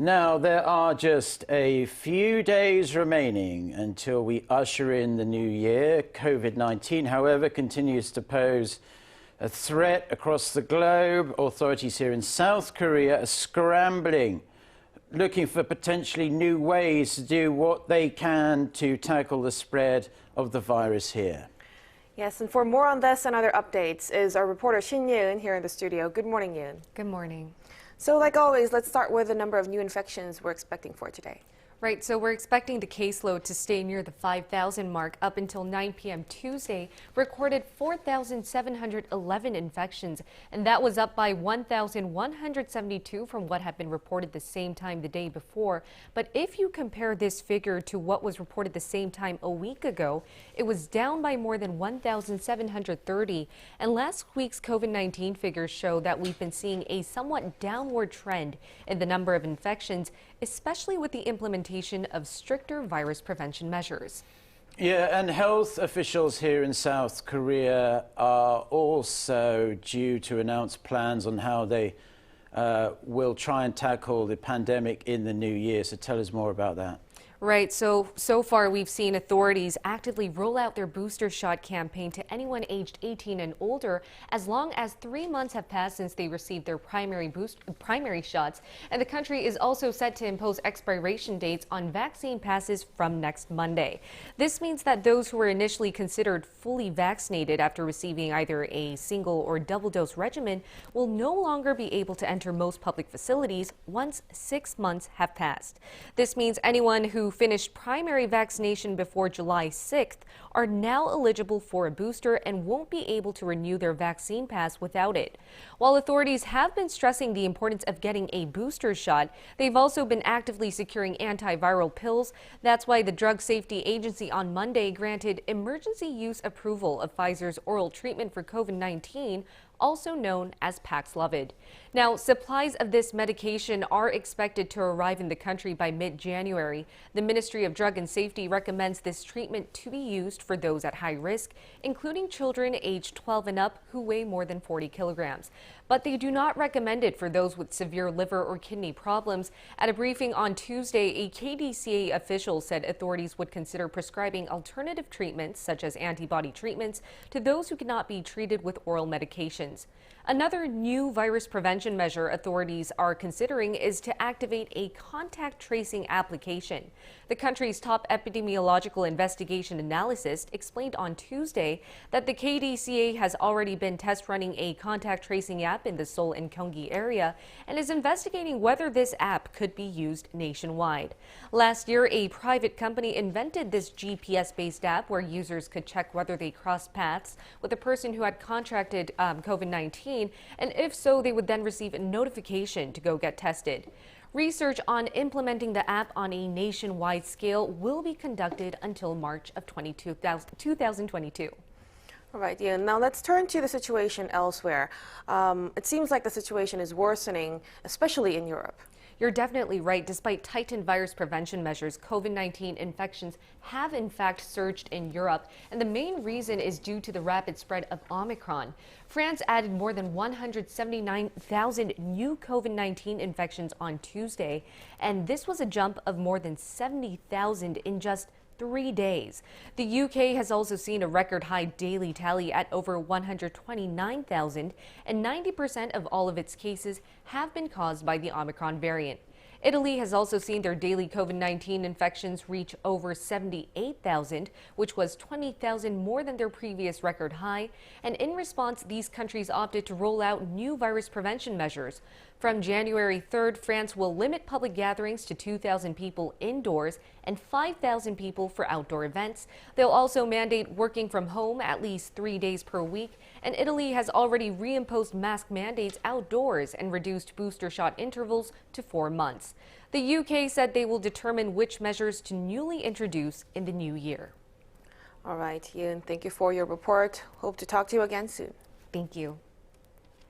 Now, there are just a few days remaining until we usher in the new year. COVID-19, however, continues to pose a threat across the globe. Authorities here in South Korea are scrambling, looking for potentially new ways to do what they can to tackle the spread of the virus here. Yes, and for more on this and other updates is our reporter Shin Ye-eun here in the studio. Good morning, Yeun. Good morning. So like always, let's start with the number of new infections we're expecting for today. Right, so we're expecting the caseload to stay near the 5,000 mark up until 9 p.m. Tuesday, recorded 4,711 infections, and that was up by 1,172 from what had been reported the same time the day before. But if you compare this figure to what was reported the same time a week ago, it was down by more than 1,730. And last week's COVID-19 figures show that we've been seeing a somewhat downward trend in the number of infections, especially with the implementation of stricter virus prevention measures. Yeah, and health officials here in South Korea are also due to announce plans on how they will try and tackle the pandemic in the new year. So tell us more about that. Right, so far we've seen authorities actively roll out their booster shot campaign to anyone aged 18 and older as long as 3 months have passed since they received their primary shots. And the country is also set to impose expiration dates on vaccine passes from next Monday. This means that those who were initially considered fully vaccinated after receiving either a single or double dose regimen will no longer be able to enter most public facilities once 6 months have passed. This means anyone who finished primary vaccination before July 6th are now eligible for a booster and won't be able to renew their vaccine pass without it. While authorities have been stressing the importance of getting a booster shot, they've also been actively securing antiviral pills. That's why the Drug Safety Agency on Monday granted emergency use approval of Pfizer's oral treatment for COVID-19, also known as Paxlovid. Now, supplies of this medication are expected to arrive in the country by mid-January. The Ministry of Drug and Safety recommends this treatment to be used for those at high risk, including children aged 12 and up who weigh more than 40 kilograms. But they do not recommend it for those with severe liver or kidney problems. At a briefing on Tuesday, a KDCA official said authorities would consider prescribing alternative treatments, such as antibody treatments, to those who cannot be treated with oral medications. Another new virus prevention measure authorities are considering is to activate a contact tracing application. The country's top epidemiological investigation analyst explained on Tuesday that the KDCA has already been test running a contact tracing app in the Seoul and Gyeonggi area and is investigating whether this app could be used nationwide. Last year, a private company invented this GPS-based app where users could check whether they crossed paths with a person who had contracted COVID-19. And if so, they would then receive a notification to go get tested. Research on implementing the app on a nationwide scale will be conducted until March of 2022. All right, yeah. Now let's turn to the situation elsewhere. It seems like the situation is worsening, especially in Europe. You're definitely right. Despite tightened virus prevention measures, COVID-19 infections have in fact surged in Europe, and the main reason is due to the rapid spread of Omicron. France added more than 179,000 new COVID-19 infections on Tuesday, and this was a jump of more than 70,000 in just 3 days. The UK has also seen a record high daily tally at over 129,000, and 90% of all of its cases have been caused by the Omicron variant. Italy has also seen their daily COVID-19 infections reach over 78,000, which was 20,000 more than their previous record high. And in response, these countries opted to roll out new virus prevention measures. From January 3rd, France will limit public gatherings to 2,000 people indoors and 5,000 people for outdoor events. They'll also mandate working from home at least 3 days per week. And Italy has already reimposed mask mandates outdoors and reduced booster shot intervals to 4 months. The UK said they will determine which measures to newly introduce in the new year. All right, Yeun, thank you for your report. Hope to talk to you again soon. Thank you.